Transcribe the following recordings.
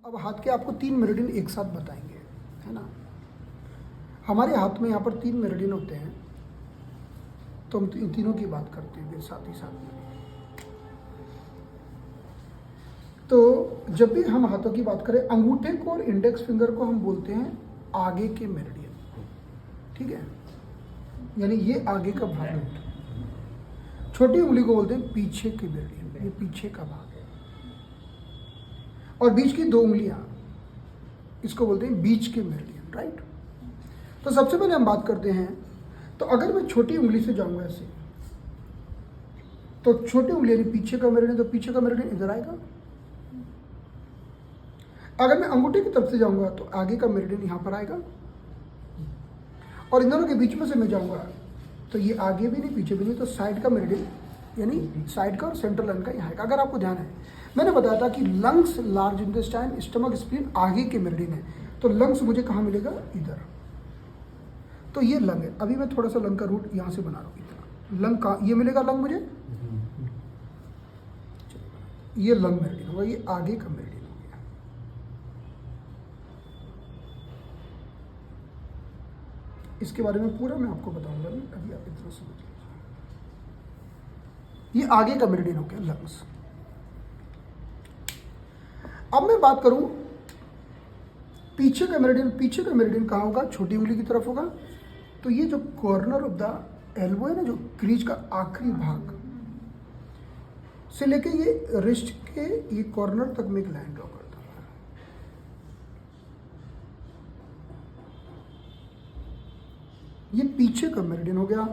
अब हाथ के आपको 3 मेरिडियन एक साथ बताएंगे, है ना। हमारे हाथ में यहाँ पर 3 मेरिडियन होते हैं, तो हम इन तीनों की बात करते हैं फिर साथ ही साथ में। तो जब भी हम हाथों की बात करें, अंगूठे को और इंडेक्स फिंगर को हम बोलते हैं आगे के मेरिडियन, ठीक है, यानी ये आगे का भाग है। छोटी उंगली को बोलते हैं पीछे के मेरिडियन, ये पीछे का भाग है। और बीच की 2 उंगलियां, इसको बोलते हैं बीच के मेरिडियन, राइट। तो सबसे पहले हम बात करते हैं, तो अगर मैं छोटी उंगली से जाऊंगा ऐसे, तो छोटी उंगली यानी पीछे का मेरिडियन, तो पीछे का मेरिडियन इधर आएगा। अगर मैं अंगूठे की तरफ से जाऊंगा तो आगे का मेरिडियन यहां पर आएगा, और इन दोनों के बीच में से मैं जाऊंगा तो ये आगे भी नहीं पीछे भी नहीं, तो साइड का मेरिडियन यानी साइड का और सेंट्रल लाइन का यहाँ आएगा। अगर आपको ध्यान है, मैंने बताया था कि lungs, large intestine, stomach, spleen आगे के मेरिडियन है, तो लंग्स मुझे कहाँ मिलेगा, इधर। तो ये लंग है। अभी मैं थोड़ा सा लंग का रूट यहाँ से बना रहा हूँ, इतना लंग का ये मिलेगा लंग मुझे, ये लंग मेरिडियन होगा, ये आगे का मेरिडियन। इसके बारे में पूरा मैं आपको बताऊंगा, अभी आप इतना समझ लीजिए। ये आगे का मेरिडियन हो गया लंग्स। अब मैं बात करूं पीछे का मेरिडियन, पीछे का मेरिडियन कहाँ होगा, छोटी उंगली की तरफ होगा। तो ये जो कॉर्नर ऑफ द एल्बो है ना, जो क्रीज का आखिरी भाग से लेके ये रिस्ट के ये कॉर्नर तक में एक लाइन ड्रॉ करता हूं। ये पीछे का मेरिडियन हो गया।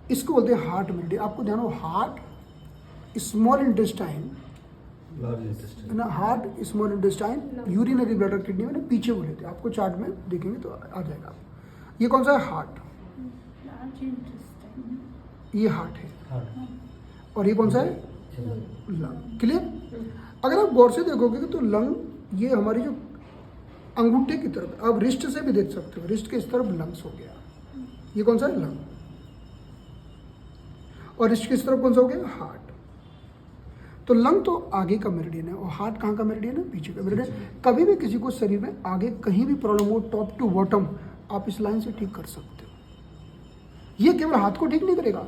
इसको बोलते हैं हार्ट मेरिडियन। आपको ध्यान हो, हार्ट, स्मॉल इंटेस्टाइन, है ना, heart, small intestine, urinary bladder, kidney मैंने पीछे बोले थे, आपको चार्ट में देखेंगे तो आ जाएगा। ये कौन सा है, हार्ट, ये हार्ट है, और ये कौन सा है, लंग। क्लियर। अगर आप गौर से देखोगे तो लंग ये हमारी जो अंगूठे की तरफ, आप रिस्ट से भी देख सकते हो, रिस्ट के इस तरफ लंग्स हो गया, ये कौन सा है, लंग। और रिस्ट की इस तरफ कौन सा हो गया, हार्ट। तो लंग तो आगे का मेरिडियन है, और हार्ट कहाँ का मेरिडियन है, पीछे का मेरिडियन। कभी भी किसी को शरीर में आगे कहीं भी प्रॉब्लम हो, टॉप टू बॉटम, आप इस लाइन से ठीक कर सकते हो। ये केवल हाथ को ठीक नहीं करेगा,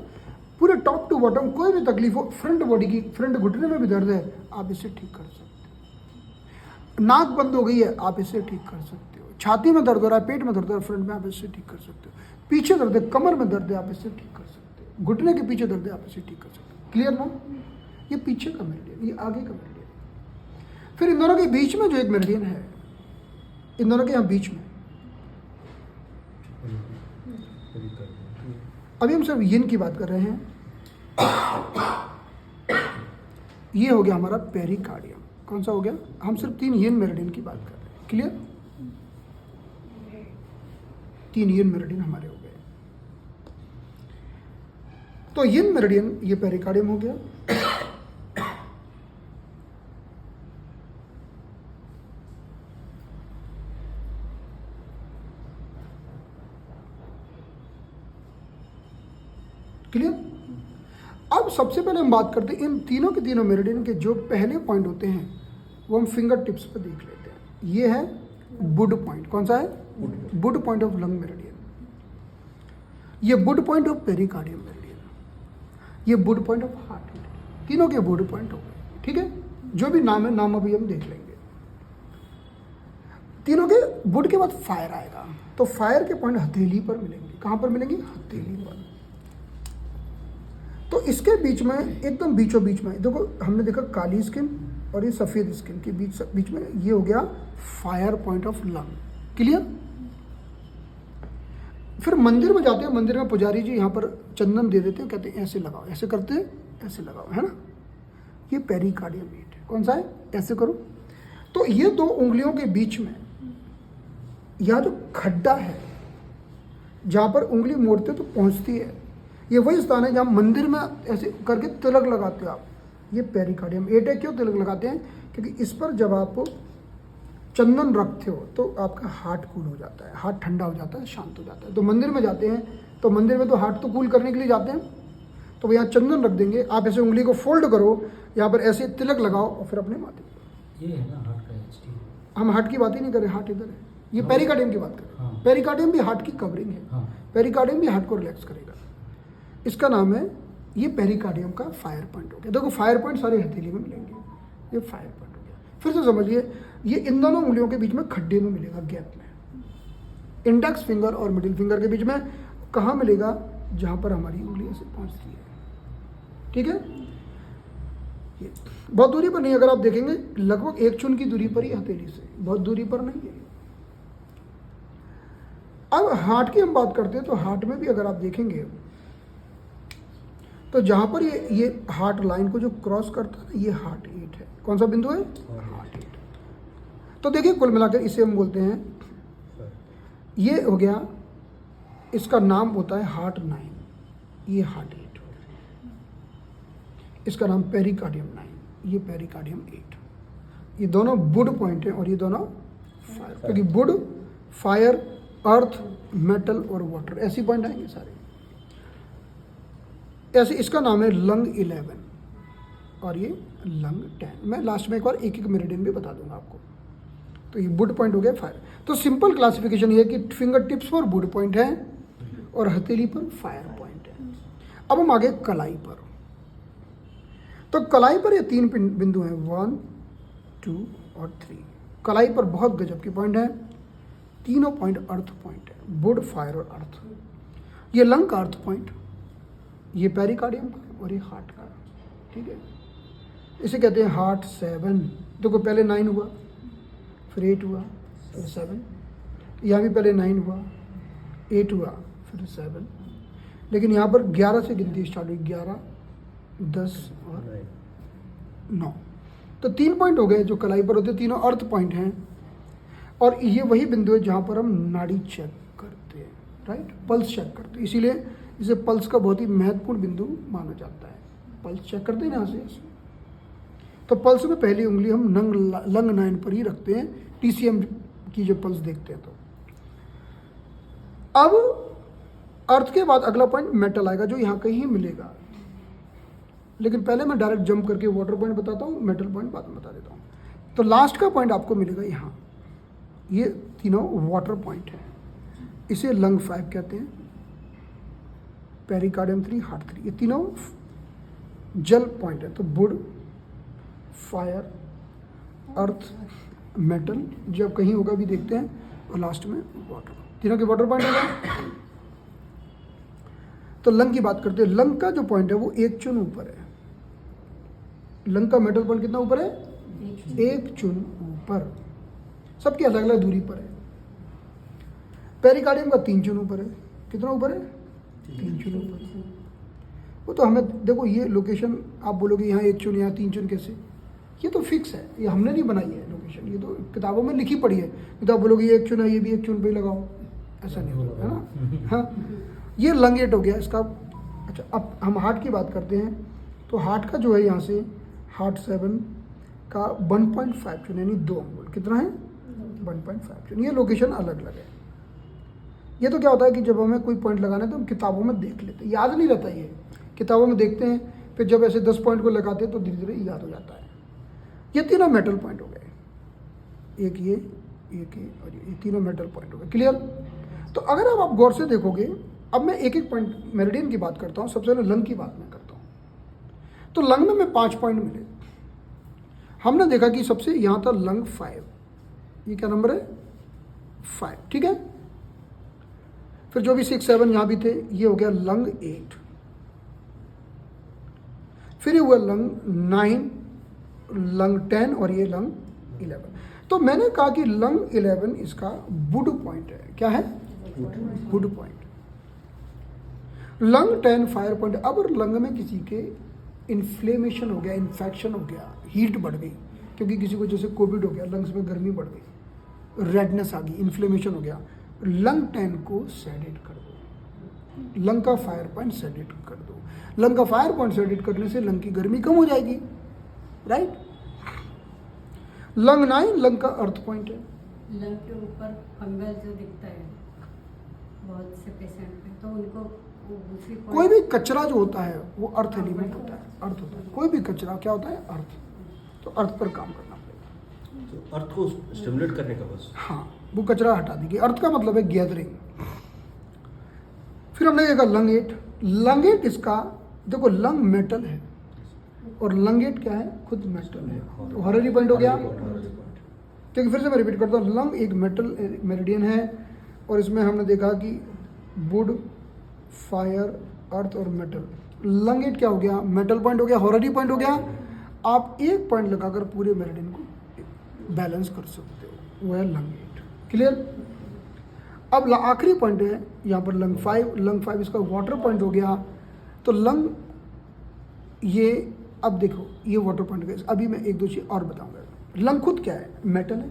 पूरे टॉप टू बॉटम कोई भी तकलीफ हो, फ्रंट बॉडी की, फ्रंट घुटने में भी दर्द है, आप इसे ठीक कर सकते हो। नाक बंद हो गई है, आप इसे ठीक कर सकते हो। छाती में दर्द हो रहा है, पेट में दर्द हो रहा है, फ्रंट में, आप इसे ठीक कर सकते हो। पीछे दर्द है, कमर में दर्द है, आप इसे ठीक कर सकते हो। घुटने के पीछे दर्द है, आप इसे ठीक कर सकते हो। क्लियर ना। ये पीछे का मेरिडियन, ये आगे का मेरिडियन। फिर इन दोनों के बीच में जो एक मेरिडियन है, इन दोनों के यहाँ बीच में, अभी हम सिर्फ यिन की बात कर रहे हैं। ये हो गया हमारा पेरिकार्डियम। कौन सा हो गया, हम सिर्फ 3 यिन मेरिडियन की बात कर रहे हैं। क्लियर। 3 यिन मेरिडियन हमारे हो गए। तो यिन मेरिडियन, ये पेरिकार्डियम हो गया। क्लियर। अब सबसे पहले हम बात करते हैं इन तीनों के तीनों मेरिडियन के जो पहले पॉइंट होते हैं, वो हम फिंगर टिप्स पर देख लेते हैं। ये है बुड पॉइंट। कौन सा है, बुड पॉइंट ऑफ लंग मेरिडियन। ये बुड पॉइंट ऑफ पेरिकार्डियम मेरिडियन, ये बुड पॉइंट ऑफ हार्ट मेरिडियन। तीनों के बुड पॉइंट हो गए, ठीक है। जो भी नाम है, नाम अभी हम देख लेंगे। तीनों के बुड के बाद फायर आएगा, तो फायर के पॉइंट हथेली पर मिलेंगे। कहां पर मिलेंगे, हथेली पर। तो इसके बीच में, एकदम बीचों बीच में देखो, हमने देखा काली स्किन और ये सफेद स्किन के बीच में ये हो गया fire point of lung. Clear. फिर मंदिर में जाते हैं, मंदिर में पुजारी जी यहाँ पर चंदन दे देते हैं, कहते हैं ऐसे लगाओ, ऐसे करते हैं, ऐसे लगाओ, है ना। ये पेरिकार्डियम मीट है। कौन सा है, ऐसे करो। तो ये 2 उंगलियों के बीच में यह जो खड्डा है, जहाँ पर उंगली मोड़ते तो पहुँचती है, ये वही स्थान है जहाँ मंदिर में ऐसे करके तिलक लगाते हो आप, ये पेरिकार्डियम 8 है। क्यों तिलक लगाते हैं? क्योंकि इस पर जब आप चंदन रखते हो तो आपका हार्ट कूल हो जाता है, हार्ट ठंडा हो जाता है, शांत हो जाता है। तो मंदिर में जाते हैं तो मंदिर में तो हार्ट तो कूल करने के लिए जाते हैं, तो वो यहाँ चंदन रख देंगे। आप ऐसे उंगली को फोल्ड करो, यहाँ पर ऐसे तिलक लगाओ और फिर अपने माथे। ये है ना हार्ट का एचटी। हम हार्ट की बात ही नहीं कर रहे, हार्ट इधर है, ये पेरिकार्डियम की बात कर रहे हैं। हाँ। पेरिकार्डियम भी हार्ट की कवरिंग है। हाँ। पेरिकार्डियम भी हार्ट को रिलैक्स करेगा। इसका नाम है, ये पेरिकार्डियम का फायर पॉइंट हो गया। देखो फायर पॉइंट सारे हथेली में मिलेंगे, ये फायर पॉइंट हो गया। फिर से समझिए, ये इन दोनों उंगलियों के बीच में खड्डे में मिलेगा, गैप में। इंडेक्स फिंगर और मिडिल फिंगर के बीच में कहाँ मिलेगा? जहाँ पर हमारी उंगली ऐसे पहुँचती है, ठीक है। ये बहुत दूरी पर नहीं, अगर आप देखेंगे लगभग 1 चुन की दूरी पर ही हथेली से, बहुत दूरी पर नहीं है। अब हार्ट की हम बात करते हैं तो हार्ट में भी अगर आप देखेंगे तो जहां पर ये हार्ट लाइन को जो क्रॉस करता है, ये हार्ट 8 है। कौन सा बिंदु है? हार्ट 8। तो देखिए कुल मिलाकर इसे हम बोलते हैं, ये हो गया, इसका नाम होता है हार्ट 9, ये हार्ट 8 हो गया। इसका नाम पेरिकार्डियम 9, ये पेरिकार्डियम 8। ये दोनों वुड पॉइंट है और ये दोनों फायर, क्योंकि वुड, फायर, अर्थ, मेटल और वाटर, ऐसी पॉइंट आएंगे सारे। ऐसे इसका नाम है लंग 11 और ये लंग 10। मैं लास्ट में एक और एक मेरिडियन भी बता दूंगा आपको। तो ये वुड पॉइंट हो गया, फायर। तो सिंपल क्लासिफिकेशन ये है कि फिंगर टिप्स पर वुड पॉइंट है और हथेली पर फायर पॉइंट है। अब हम आगे कलाई पर। तो कलाई पर ये 3 बिंदु हैं, 1, 2 और 3। कलाई पर बहुत गजब के पॉइंट है, तीनों पॉइंट अर्थ पॉइंट है, वुड, फायर और अर्थ। ये लंग का अर्थ पॉइंट, ये पेरिकार्डियम का और ये हार्ट का, ठीक है। इसे कहते हैं हार्ट 7। देखो पहले 9 हुआ, फिर 8 हुआ, फिर 7। यहाँ भी पहले 9 हुआ, 8 हुआ, फिर 7। लेकिन यहाँ पर 11 से गिनती स्टार्ट हुई, 11, 10 और 9। तो 3 पॉइंट हो गए जो कलाई पर होते, तीनों अर्थ पॉइंट हैं। और ये वही बिंदु है जहाँ पर हम नाड़ी चेक करते हैं, राइट, पल्स चेक करते हैं। इसीलिए इसे पल्स का बहुत ही महत्वपूर्ण बिंदु माना जाता है। पल्स चेक करते हैं यहाँ से ऐसे। तो पल्स में पहली उंगली हम लंग 9 पर ही रखते हैं, TCM की जो पल्स देखते हैं। तो अब अर्थ के बाद अगला पॉइंट मेटल आएगा, जो यहाँ कहीं मिलेगा। लेकिन पहले मैं डायरेक्ट जंप करके वाटर पॉइंट बताता हूँ, मेटल पॉइंट बाद में बता देता हूँ। तो लास्ट का पॉइंट आपको मिलेगा यहाँ, ये तीनों वाटर पॉइंट है। इसे लंग 5 कहते हैं, पेरिकार्डियम 3, हार्ट 3, ये तीनों जल पॉइंट है। तो वुड, फायर, अर्थ, मेटल, जब कहीं होगा भी देखते हैं, और लास्ट में वाटर, तीनों के वाटर पॉइंट होगा। तो लंग की बात करते हैं। लंग का जो पॉइंट है वो 1 चुन ऊपर है। लंग का मेटल पॉइंट कितना ऊपर है? 1 चुन ऊपर, सबकी अलग अलग दूरी पर है। पेरिकार्डियम का 3 चुन ऊपर है। कितना ऊपर है? 3 चुन ऊपर है। वो तो हमें देखो, ये लोकेशन आप बोलोगे यहाँ 1 चुन, यहाँ 3 चुन, कैसे? ये तो फिक्स है, ये हमने नहीं बनाई है लोकेशन, ये तो किताबों में लिखी पड़ी है। तो आप बोलोगे ये 1 चुन है, ये भी 1 चुन पे लगाओ, ऐसा नहीं होगा, है ना। हाँ, ये लंग 8 हो गया इसका। अच्छा, अब हम हार्ट की बात करते हैं। तो हार्ट का जो है यहाँ से हार्ट 7 का 1.5 चुन, यानी 2 अंगुल। कितना है? 1.5 चुन। ये लोकेशन अलग अलग है। ये तो क्या होता है कि जब हमें कोई पॉइंट लगाना है तो हम किताबों में देख लेते हैं, याद नहीं रहता। ये किताबों में देखते हैं, फिर जब ऐसे 10 पॉइंट को लगाते हैं तो धीरे धीरे याद हो जाता है। ये तीनों मेटल पॉइंट हो गए, एक ये और ये तीनों मेटल पॉइंट हो गए। क्लियर? तो अगर अब आप गौर से देखोगे, अब मैं एक एक पॉइंट मेरिडियन की बात करता हूँ। सबसे पहले लंग की बात मैं करता हूँ। तो लंग में मैं 5 पॉइंट मिले। हमने देखा कि सबसे यहाँ था लंग 5, ये क्या नंबर है? 5, ठीक है। फिर जो भी 6, 7 यहाँ भी थे, ये हो गया लंग 8। फिर ये हुआ लंग 9, लंग 10 और ये लंग 11। तो मैंने कहा कि लंग 11 इसका वुड पॉइंट है। क्या है? Would point. Lung 10 fire point. अब लंग में किसी के इन्फ्लेमेशन हो गया, इन्फेक्शन हो गया, हीट बढ़ गई, क्योंकि किसी को जैसे कोविड हो गया, लंग्स में गर्मी बढ़ गई, रेडनेस आ गई, इन्फ्लेमेशन हो गया, लंग 10 को सेडेट कर दो। लंग का फायर पॉइंट सेट कर दो। लंग का फायर पॉइंट सेट करने से लंग की गर्मी कम हो जाएगी, राइट। लंग 9 लंग का अर्थ पॉइंट है। लंग के ऊपर फंगस जो दिखता है बहुत से पेशेंट में, तो उनको उसी कोई भी कचरा जो होता है वो अर्थ एलिमेंट होता है, अर्थ होता है। कोई भी कचरा क्या होता है? अर्थ। तो अर्थ पर काम करना पड़ेगा, तो अर्थ को स्टिमुलेट करने का बस। हाँ, वो कचरा हटा देंगे। अर्थ का मतलब है गैदरिंग। फिर हमने देखा लंग 8। लंग 8 इसका देखो, लंग मेटल है और लंग 8 क्या है? खुद मेटल है। तो हॉररी पॉइंट हो गया। क्योंकि फिर से मैं रिपीट करता हूँ, लंग एक मेटल मेरिडियन है और इसमें हमने देखा कि वुड, फायर, अर्थ और मेटल। लंग 8 क्या हो गया? मेटल पॉइंट हो गया, हॉररी पॉइंट हो गया। आप एक पॉइंट लगाकर पूरे मेरिडियन को बैलेंस कर सकते हो, वो है लंग 8। क्लियर? अब आखिरी पॉइंट है यहाँ पर लंग 5। लंग 5 इसका वाटर पॉइंट हो गया। तो लंग ये, अब देखो ये वाटर पॉइंट गया। अभी मैं एक दो चीज और बताऊंगा। लंग खुद क्या है? मेटल है।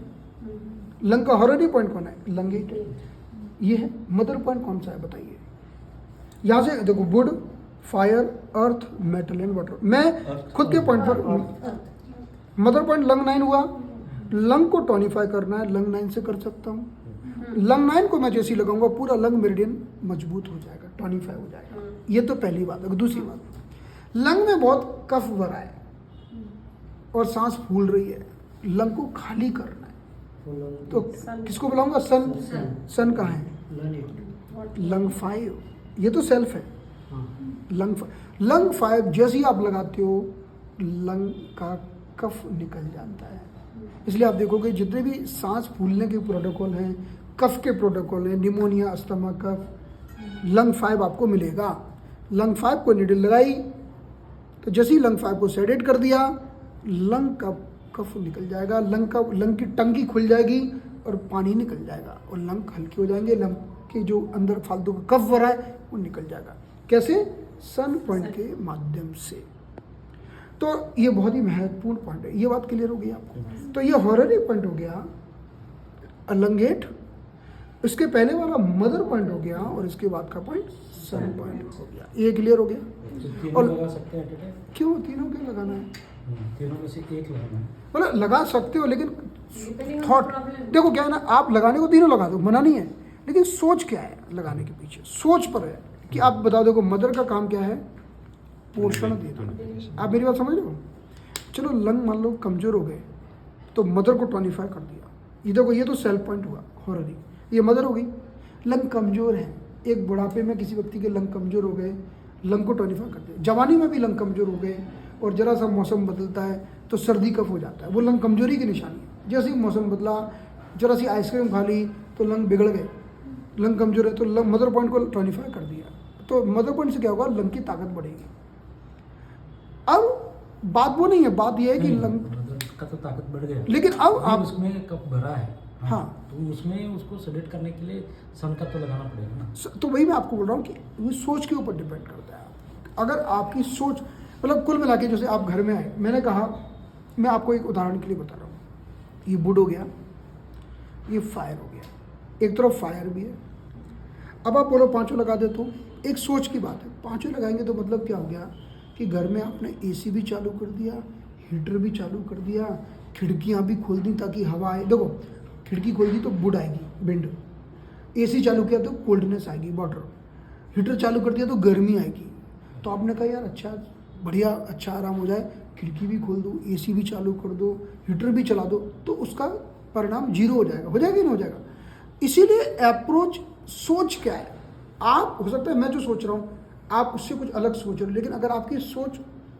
लंग का हॉररी पॉइंट कौन है? लंग 8 है। ये है। मदर पॉइंट कौन सा है बताइए? यहाँ से देखो, would, fire, earth, metal and water. मैं खुद के पॉइंट पर, मदर पॉइंट लंग 9 हुआ। लंग को टोनिफाई करना है, लंग 9 से कर सकता हूँ। लंग 9 को मैं जैसे ही लगाऊंगा पूरा लंग मेरिडियन मजबूत हो जाएगा, टोनिफाई हो जाएगा। ये तो पहली बात है। दूसरी बात, लंग में बहुत कफ भरा है और सांस फूल रही है, लंग को खाली करना है। तो किसको बुलाऊंगा? सन। सन कहाँ है? लंग 5। ये तो सेल्फ है। लंग 5 जैसे ही आप लगाते हो लंग का कफ निकल जाता है। इसलिए आप देखोगे जितने भी सांस फूलने के प्रोटोकॉल हैं, कफ के प्रोटोकॉल हैं, निमोनिया, अस्थमा, कफ, लंग 5 आपको मिलेगा। लंग 5 को नीडल लगाई तो जैसे ही लंग 5 को सेडेट कर दिया, लंग का कफ निकल जाएगा, लंग की टंकी खुल जाएगी और पानी निकल जाएगा और लंग हल्के हो जाएंगे। लंग के जो अंदर फालतू का कफ भरा है वो निकल जाएगा। कैसे? सन पॉइंट के माध्यम से। तो ये बहुत ही महत्वपूर्ण पॉइंट है। ये बात क्लियर हो गई आपको? तो ये हॉररी पॉइंट हो गया लंग 8। इसके पहले वाला मदर पॉइंट हो गया और इसके बाद का पॉइंट सन पॉइंट हो गया। ये क्लियर हो गया? और लगा सकते हैं? क्यों तीनों क्यों लगाना है? तीनों में से एक लगाना है। मतलब लगा सकते हो, लेकिन थॉट देखो क्या है ना, आप लगाने को तीनों लगा दो, मना नहीं है, लेकिन सोच क्या है लगाने के पीछे? सोच पर है कि आप बताओ। देखो मदर का काम क्या है? पोषण देना। आप मेरी बात समझ रहे हो? चलो लंग मान लो कमजोर हो गए तो मदर को टोनिफाई कर दिया। ये देखो, ये तो सेल्फ पॉइंट हुआ हॉररी, ये मदर हो गई। लंग कमजोर है, एक बुढ़ापे में किसी व्यक्ति के लंग कमजोर हो गए, लंग को टोनिफाई कर दिया। जवानी में भी लंग कमजोर हो गए और जरा सा मौसम बदलता है तो सर्दी कफ हो जाता है, वो लंग कमजोरी की निशानी है। जैसे ही मौसम बदला, जरा सी आइसक्रीम खा ली तो लंग बिगड़ गए, लंग कमजोर है तो लंग मदर पॉइंट को टोनिफाई कर दिया। तो मदर पॉइंट से क्या होगा? लंग की ताकत बढ़ेगी। अब बात वो नहीं है, बात यह है कि लंग का तो ताकत बढ़ गया, लेकिन अब आप उसमें कप भरा है। हाँ, तो उसमें उसको सेडेट करने के लिए सन का तो लगाना पड़ेगा ना। तो वही मैं आपको बोल रहा हूँ कि वो सोच के ऊपर डिपेंड करता है। अगर आपकी सोच, मतलब कुल मिला के, जैसे आप घर में आए, मैंने कहा, मैं आपको एक उदाहरण के लिए बता रहा हूँ। ये वुड हो गया, ये फायर हो गया, एक तरफ फायर भी है। अब आप बोलो पांचों लगा दे, तो एक सोच की बात है। पांचों लगाएंगे तो मतलब क्या हो गया कि घर में आपने एसी भी चालू कर दिया, हीटर भी चालू कर दिया, खिड़कियाँ भी खोल दी ताकि हवा आए। देखो खिड़की खोल दी तो वुड आएगी, विंड। एसी चालू किया तो कोल्डनेस आएगी, वाटर। हीटर चालू कर दिया तो गर्मी आएगी। तो आपने कहा यार अच्छा, बढ़िया, अच्छा आराम हो जाए, खिड़की भी खोल दो, एसी भी चालू कर दो, हीटर भी चला दो, तो उसका परिणाम जीरो हो जाएगा। हो जाएगा कि नहीं हो जाएगा? इसीलिए अप्रोच, सोच क्या है? आप, हो सकता है मैं जो सोच रहा हूँ आप उससे कुछ अलग सोच रहे हो, लेकिन अगर आपकी सोच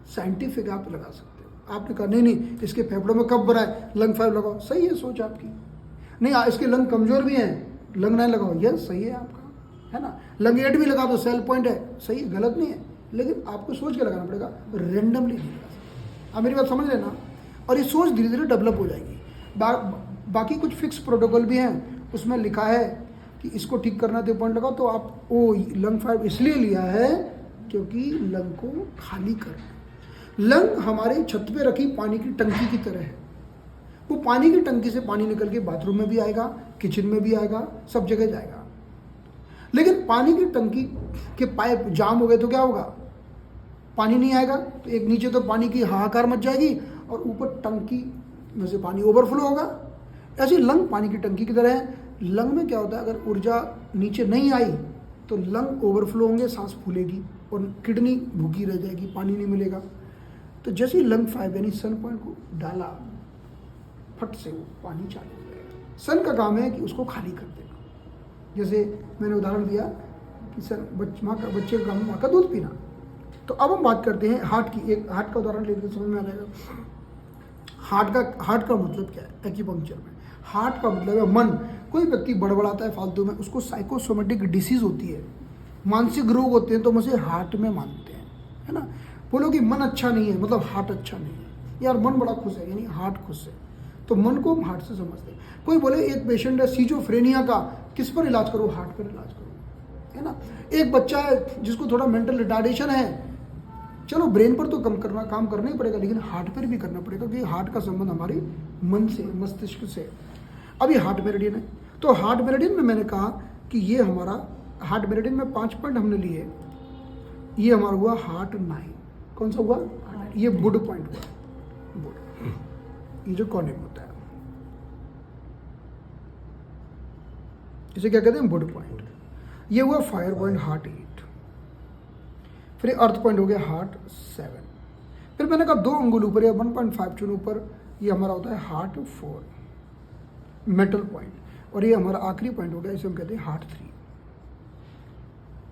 साइंटिफिक है आप तो लगा सकते हो। आपने कहा नहीं नहीं, इसके फेफड़ों में कब भरा है, लंग 5 लगाओ, सही है सोच आपकी। नहीं, इसके लंग कमजोर भी हैं, लंग 9 लगाओ, यस सही है आपका, है ना। लंग 8 भी लगा दो, सेल पॉइंट है, सही है, गलत नहीं है, लेकिन आपको सोच के लगाना पड़ेगा, रेंडमली नहीं लगा सकते। आप मेरी बात समझ लेना। और ये सोच धीरे धीरे डेवलप हो जाएगी। बाकी कुछ फिक्स प्रोटोकॉल भी हैं, उसमें लिखा है कि इसको ठीक करना तो पॉइंट लगाओ। तो आप वो लंग 5 इसलिए लिया है क्योंकि लंग को खाली करना। लंग हमारे छत पे रखी पानी की टंकी की तरह है। वो पानी की टंकी से पानी निकल के बाथरूम में भी आएगा, किचन में भी आएगा, सब जगह जाएगा। लेकिन पानी की टंकी के पाइप जाम हो गए तो क्या होगा? पानी नहीं आएगा, तो एक नीचे तो पानी की हाहाकार मच जाएगी और ऊपर टंकी में से पानी ओवरफ्लो होगा। ऐसे लंग पानी की टंकी की तरह है। लंग में क्या होता है, अगर ऊर्जा नीचे नहीं आई तो लंग ओवरफ्लो होंगे, सांस फूलेगी और किडनी भूखी रह जाएगी, पानी नहीं मिलेगा। तो जैसे ही लंग 5 यानी सन पॉइंट को डाला, फट से वो पानी चालू हो जाएगा। सन का काम है कि उसको खाली कर देना। जैसे मैंने उदाहरण दिया कि सर बच्चे का काम माँ का दूध पीना। तो अब हम बात करते हैं हार्ट की। एक हार्ट का उदाहरण लेकर समझ में आ जाएगा। हार्ट का मतलब क्या है एक्यूपंक्चर में? हार्ट का मतलब है मन। कोई व्यक्ति बड़बड़ाता है फालतू में, उसको साइकोसोमेटिक डिसीज होती है, मानसिक रोग होते हैं, तो हम उसे हार्ट में मानते हैं, है ना। बोलो कि मन अच्छा नहीं है, मतलब हार्ट अच्छा नहीं है। यार मन बड़ा खुश है, यानी हार्ट खुश है, तो मन को हम हार्ट से समझते हैं। कोई बोले एक पेशेंट है सीजोफ्रेनिया का, किस पर इलाज करो? हार्ट पर इलाज करो, है ना। एक बच्चा है जिसको थोड़ा मेंटल रिटार्डेशन है, चलो ब्रेन पर तो काम करना ही पड़ेगा, लेकिन हार्ट पर भी करना पड़ेगा, क्योंकि हार्ट का संबंध हमारे मन से, मस्तिष्क से। अब ये हार्ट मेरिडियन है। तो हार्ट मेरिडियन में मैंने कहा कि ये हमारा हार्ट मेरिडियन में 5 पॉइंट हमने लिए। ये हमारा हुआ हार्ट 9। कौन सा हुआ? ये बुड पॉइंट हुआ, बुड। ये जो कॉर्निक होता है, इसे क्या कहते हैं? बुड पॉइंट। ये हुआ फायर पॉइंट हार्ट 8। फिर अर्थ पॉइंट हो गया हार्ट 7। फिर मैंने कहा 2 अंगुल ऊपर या 1.5 चुन ऊपर ये हमारा होता है हार्ट 4, मेटल पॉइंट। और ये हमारा आखिरी पॉइंट हो गया, इसे हम कहते हैं हार्ट 3,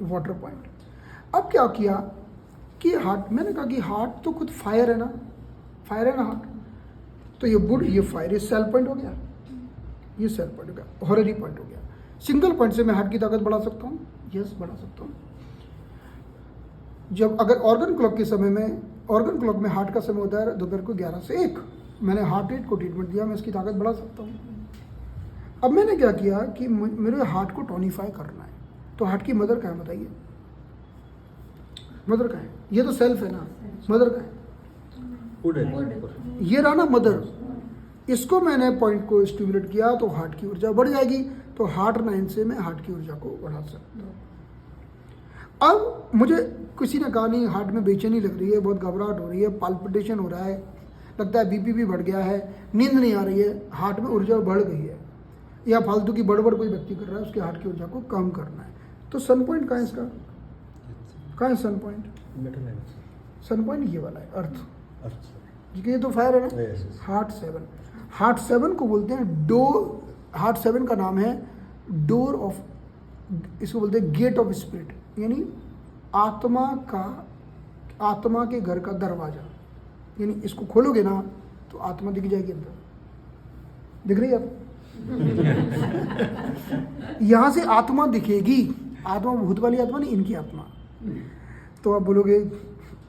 वाटर पॉइंट। अब क्या किया कि हार्ट, मैंने कहा कि हार्ट तो खुद फायर है ना, फायर है ना हार्ट। तो ये बुड, ये फायर, ये सेल पॉइंट हो गया, ये सेल पॉइंट हो गया, हॉररी पॉइंट हो गया। सिंगल पॉइंट से मैं हार्ट की ताकत बढ़ा सकता हूँ, यस बढ़ा सकता हूँ। जब अगर ऑर्गन क्लॉक के समय में, ऑर्गन क्लॉक में हार्ट का समय होता है दोपहर को 11 से 1, मैंने हार्ट रेट को ट्रीटमेंट दिया, मैं इसकी ताकत बढ़ा सकता हूँ। अब मैंने क्या किया कि मेरे हार्ट को टोनिफाई करना है। तो हार्ट की मदर कहाँ है बताइए? मदर कहाँ है? ये तो सेल्फ है ना, मदर कहाँ है? ये रहा ना मदर। इसको मैंने पॉइंट को स्टिमुलेट किया तो हार्ट की ऊर्जा बढ़ जाएगी। तो हार्ट 9 से मैं हार्ट की ऊर्जा को बढ़ा सकता हूँ। अब मुझे किसी ने कहा नहीं हार्ट में बेचैनी लग रही है, बहुत घबराहट हो रही है, पाल्पिटेशन हो रहा है, लगता है बीपी भी बढ़ गया है, नींद नहीं आ रही है, हार्ट में ऊर्जा बढ़ गई है, या फालतू की बड़बड़ कोई व्यक्ति कर रहा है, उसके हार्ट की ऊर्जा को कम करना है। तो सन पॉइंट कहाँ है इसका? कहाँ है सन पॉइंट? सन पॉइंट ये वाला है, अर्थ। ये तो फायर है ना। हार्ट 7, हार्ट 7 को बोलते हैं डोर। हार्ट 7 का नाम है डोर ऑफ, इसको बोलते हैं गेट ऑफ स्पिरिट, यानी आत्मा के घर का दरवाजा। यानी इसको खोलोगे ना तो आत्मा दिख जाएगी अंदर, दिख रही है आप? यहाँ से आत्मा दिखेगी, आत्मा भूत वाली आत्मा नहीं, इनकी आत्मा। तो आप बोलोगे,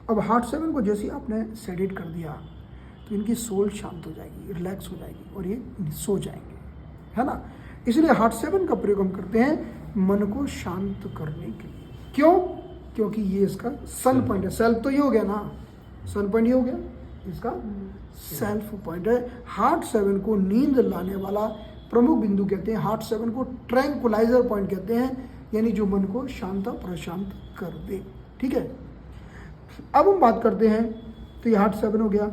अब हार्ट 7 को जैसे आपने सेडेट कर दिया तो इनकी सोल शांत हो जाएगी, रिलैक्स हो जाएगी और ये सो जाएंगे, है ना। इसलिए हार्ट 7 का प्रयोग हम करते हैं मन को शांत करने के लिए। क्यों? क्योंकि ये इसका सन पॉइंट है। सेल्फ तो ये हो गया ना, सन पॉइंट ये हो गया, इसका सेल्फ पॉइंट है। हार्ट 7 को नींद लाने वाला प्रमुख बिंदु कहते हैं। हार्ट 7 को ट्रैंकुलाइजर पॉइंट कहते हैं, यानी जो मन को शांत प्रशांत कर दे। ठीक है, अब हम बात करते हैं, तो ये हार्ट 7 हो गया।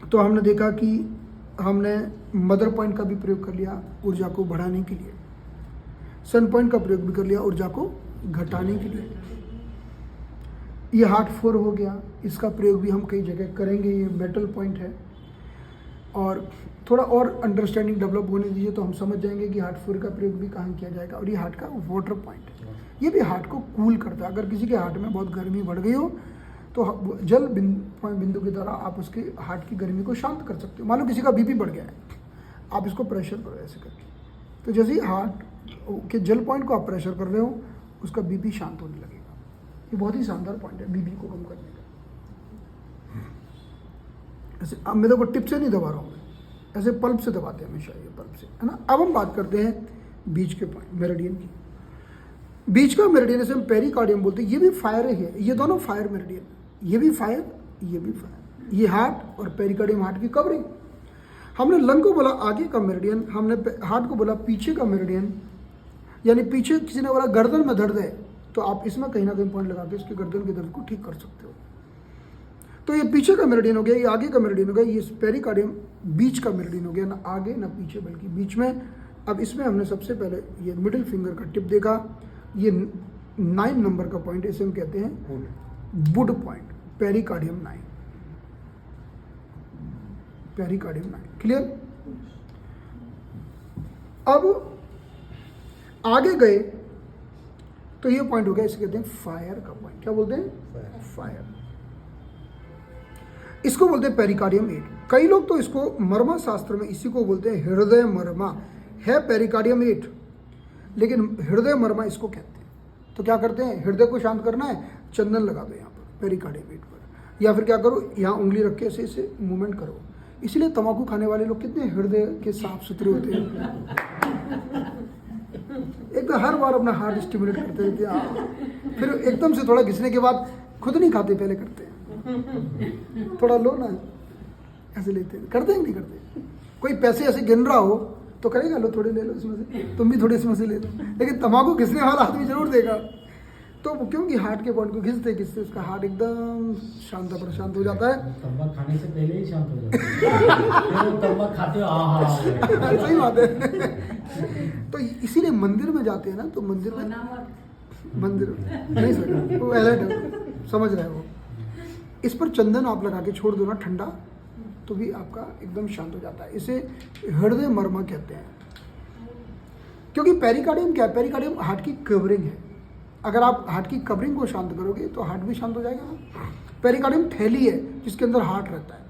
तो हमने देखा कि हमने मदर पॉइंट का भी प्रयोग कर लिया ऊर्जा को बढ़ाने के लिए, सन पॉइंट का प्रयोग भी कर लिया ऊर्जा को घटाने के लिए। ये हार्ट 4 हो गया, इसका प्रयोग भी हम कई जगह करेंगे। ये मेटल पॉइंट है, और थोड़ा और अंडरस्टैंडिंग डेवलप होने दीजिए तो हम समझ जाएंगे कि हार्ट 4 का प्रयोग भी कहाँ किया जाएगा। और ये हार्ट का वाटर पॉइंट है, ये भी हार्ट को कूल करता है। अगर किसी के हार्ट में बहुत गर्मी बढ़ गई हो तो जल बिंदु के द्वारा आप उसके हार्ट की गर्मी को शांत कर सकते हो। मान लो किसी का बीपी बढ़ गया है, आप इसको प्रेशर करो ऐसे करके, तो जैसे ही हार्ट के जल पॉइंट को आप प्रेशर कर रहे हो उसका बीपी शांत होने लगेगा। ये बहुत ही शानदार पॉइंट है बीपी को कम करने का। ऐसे अब मैं तो टिप से नहीं दबा रहा हूँ, मैं ऐसे पल्प से दबाते हैं हमेशा, ये पल्प से, है ना। अब हम बात करते हैं बीच के पॉइंट, मेरिडियन की। बीच का मेरिडियन से हम पेरिकार्डियम बोलते हैं। ये भी फायर है, ये दोनों फायर मेरिडियन, ये भी फायर, ये भी फायर। ये हार्ट और पेरिकार्डियम हार्ट की कवरिंग। हमने लंग को बोला आगे का मेरिडियन, हमने हार्ट को बोला पीछे का मेरिडियन, यानी पीछे किसी ने बोला गर्दन में दर्द है, तो आप इसमें कहीं ना कहीं पॉइंट लगा के इसके गर्दन के दर्द को ठीक कर सकते हो। तो ये पीछे का मेरिडियन हो गया, ये आगे का मेरिडियन हो गया, ये पेरिकार्डियम बीच का मेरिडियन हो गया, ना आगे ना पीछे बल्कि बीच में। अब इसमें हमने सबसे पहले ये मिडिल फिंगर का टिप देखा, ये 9 नंबर का पॉइंट, इसे हम कहते हैं would point, pericardium 9, pericardium 9। Clear? अब आगे गए तो ये पॉइंट हो गया, इसे कहते हैं फायर का पॉइंट। क्या बोलते हैं? फायर। इसको बोलते हैं पेरिकार्डियम 8। कई लोग तो इसको मर्मा शास्त्र में इसी को बोलते हैं हृदय मर्मा, है पेरिकार्डियम 8, लेकिन हृदय मर्मा इसको कहते हैं। तो क्या करते हैं, हृदय को शांत करना है, चंदन लगा दो यहाँ पर पेरिकार्डियम 8 पर, या फिर क्या करो, यहाँ उंगली रख के ऐसे ऐसे मूवमेंट करो। इसलिए तंबाकू खाने वाले लोग कितने हृदय के साफ सुथरे होते हैं, एकदम हर बार अपना हार्ट स्टिमुलेट करते रहते हैं, फिर एकदम से थोड़ा घिसने के बाद खुद नहीं खाते, पहले करते हैं, थोड़ा लो ना, ऐसे लेते हैं। करते हैं नहीं करते? कोई पैसे ऐसे गिन रहा हो तो करेगा, लो थोड़े ले लो इसमें से, तुम भी थोड़े इसमें से ले लो, लेकिन तंबाकू घिसने वाला आदमी जरूर देगा। तो क्योंकि हार्ट के पॉइंट को घिसते घिसते उसका हार्ट एकदम शांत प्रशांत हो जाता है। तंबाकू खाने से पहले ही शांत हो जाता है। तंबाकू खाते हो सही बात है। तो इसीलिए मंदिर में जाते हैं ना, तो मंदिर में, मंदिर नहीं सर, वो अलर्ट है, समझ रहे हैं वो। इस पर चंदन आप लगा के छोड़ दो ना ठंडा, तो भी आपका एकदम शांत हो जाता है। इसे हृदय मर्मा कहते हैं। क्योंकि पेरिकार्डियम क्या है, पेरिकार्डियम हार्ट की कवरिंग है। अगर आप हार्ट की कवरिंग को शांत करोगे तो हार्ट भी शांत हो जाएगा। पेरिकार्डियम थैली है जिसके अंदर हार्ट रहता है।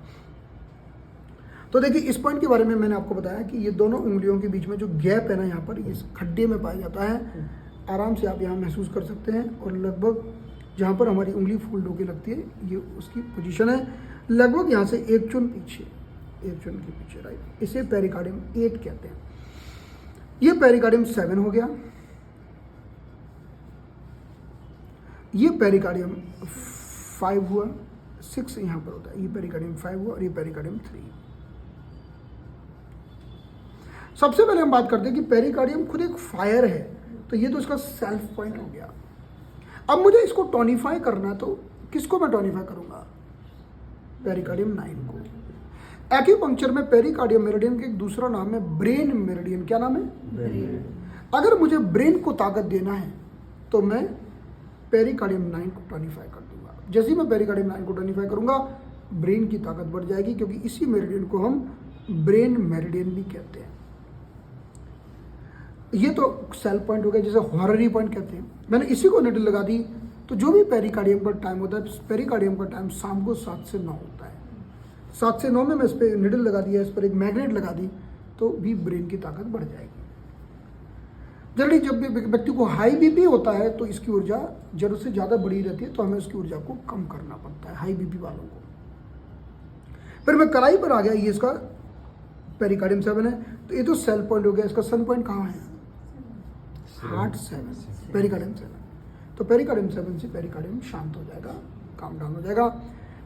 तो देखिए, इस पॉइंट के बारे में मैंने आपको बताया कि ये दोनों उंगलियों के बीच में जो गैप है ना, यहाँ पर इस खड्डे में पाया जाता है। आराम से आप यहाँ महसूस कर सकते हैं, और लगभग जहाँ पर हमारी उंगली फोल्ड होकर लगती है, ये उसकी पोजीशन है, लगभग यहाँ से एक चुन पीछे, एक चुन के पीछे, राइट। इसे पेरिकार्डियम 8 कहते हैं। ये पेरिकार्डियम 7 हो गया, ये पेरिकार्डियम 5 हुआ, 6 यहाँ पर होता है, ये पेरिकार्डियम 5 हुआ, और ये पेरिकार्डियम 3। सबसे पहले हम बात करते हैं कि पेरिकार्डियम खुद एक फायर है, तो ये तो इसका सेल्फ पॉइंट हो गया। अब मुझे इसको टोनिफाई करना है, तो किसको मैं टोनिफाई करूंगा? पेरिकार्डियम 9 को। एक्यूपंक्चर में पेरिकार्डियम मेरिडियन का एक दूसरा नाम है ब्रेन मेरिडियन। क्या नाम है? अगर मुझे ब्रेन को ताकत देना है तो मैं पेरिकार्डियम 9 को टोनिफाई कर दूंगा। जैसे ही मैं पेरिकार्डियम 9 को टोनिफाई करूंगा, ब्रेन की ताकत बढ़ जाएगी, क्योंकि इसी मेरिडियन को हम ब्रेन मेरिडियन भी कहते हैं। ये तो सेल पॉइंट हो गया, जैसे हॉररी पॉइंट कहते हैं। मैंने इसी को निडल लगा दी, तो जो भी पेरिकार्डियम का टाइम होता है, पेरिकार्डियम का टाइम शाम को 7 से 9 होता है। 7 से 9 में मैं इस पर निडल लगा दिया, इस पर एक मैग्नेट लगा दी, तो भी ब्रेन की ताकत बढ़ जाएगी। जनरली जब भी व्यक्ति को हाई बीपी होता है तो इसकी ऊर्जा जरूरत से ज़्यादा बढ़ी रहती है, तो हमें उसकी ऊर्जा को कम करना पड़ता है हाई बीपी वालों को। फिर मैं कलाई पर आ गया, ये इसका पेरिकार्डियम 7 है, तो ये तो सेल पॉइंट हो गया। इसका सन पॉइंट कहाँ है? Heart 7, pericardium 7। तो पेरिकार्डियम 7 से पेरिकार्डियम शांत हो जाएगा, काम डाउन हो जाएगा।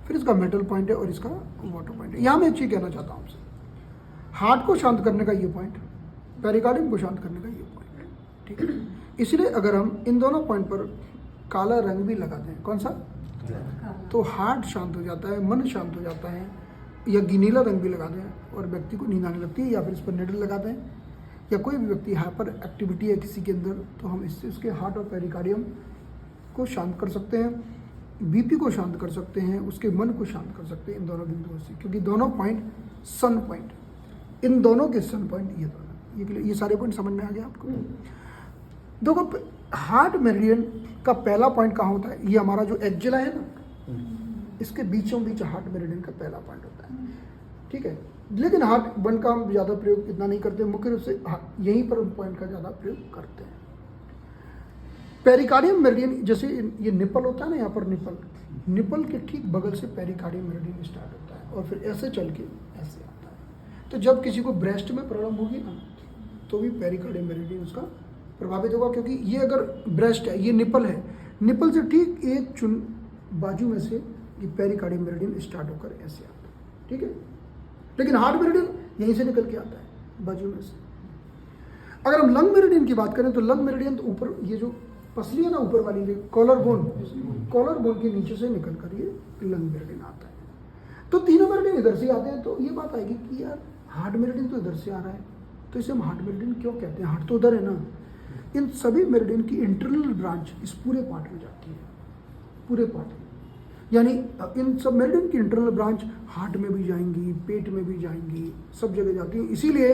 फिर इसका मेटल पॉइंट है और इसका वाटर पॉइंट है। यहाँ मैं एक चीज़ कहना चाहता हूँ आपसे, हार्ट को शांत करने का ये पॉइंट, पेरिकार्डियम को शांत करने का ये पॉइंट, ठीक है। इसलिए अगर हम इन दोनों पॉइंट पर काला रंग भी लगाते हैं, कौन सा, तो हार्ट शांत हो जाता है, मन शांत हो जाता है। या नीला रंग भी लगा दें और व्यक्ति को नींद आने लगती है, या फिर इस पर निडल लगा दें, या कोई भी व्यक्ति हाइपर एक्टिविटी है किसी के अंदर, तो हम इससे उसके हार्ट और पेरिकार्डियम को शांत कर सकते हैं, बीपी को शांत कर सकते हैं, उसके मन को शांत कर सकते हैं इन दोनों बिंदुओं से। क्योंकि दोनों पॉइंट सन पॉइंट, इन दोनों के सन पॉइंट ये दोनों, ये सारे पॉइंट समझ में आ गया आपको। देखो, हार्ट मेरिडियन का पहला पॉइंट कहाँ होता है? ये हमारा जो एक्जिला है ना, इसके बीचों बीच हार्ट मेरिडियन का पहला पॉइंट होता है, ठीक है। लेकिन हार्ट 1 का हम ज़्यादा प्रयोग इतना नहीं करते, मुख्य रूप से यहीं पर पॉइंट का ज़्यादा प्रयोग करते हैं। पेरिकार्डियम मेरिडियन, जैसे ये निपल होता है ना, यहाँ पर निपल के ठीक बगल से पेरिकार्डियम मेरिडियन स्टार्ट होता है, और फिर ऐसे चल के ऐसे आता है। तो जब किसी को ब्रेस्ट में प्रॉब्लम होगी ना, तो भी पेरिकार्डियम मेरिडियन उसका प्रभावित होगा, क्योंकि ये अगर ब्रेस्ट है, ये निपल है, निपल से ठीक एक चुन बाजू में से ये पेरिकार्डियम मेरिडियन स्टार्ट होकर ऐसे आता है, ठीक है। लेकिन हार्ट मेरिडियन यहीं से निकल के आता है, बाजू में से। अगर हम लंग मेरिडियन की बात करें तो लंग मेरिडियन तो ऊपर, ये जो पसली है ना ऊपर वाली, जो कॉलर बोन के नीचे से निकल कर ये लंग मेरिडियन आता है। तो तीनों मेरिडियन इधर से आते हैं, तो ये बात आएगी कि यार हार्ट मेरिडियन तो इधर से आ रहा है, तो इसे हम हार्ट मेरिडियन क्यों कहते हैं, हार्ट तो उधर है ना। इन सभी मेरिडियन की इंटरनल ब्रांच इस पूरे पार्ट में जाती है, पूरे पार्ट में, यानी इन सब मेरिडियन की इंटरनल ब्रांच हार्ट में भी जाएंगी, पेट में भी जाएंगी, सब जगह जाती है। इसीलिए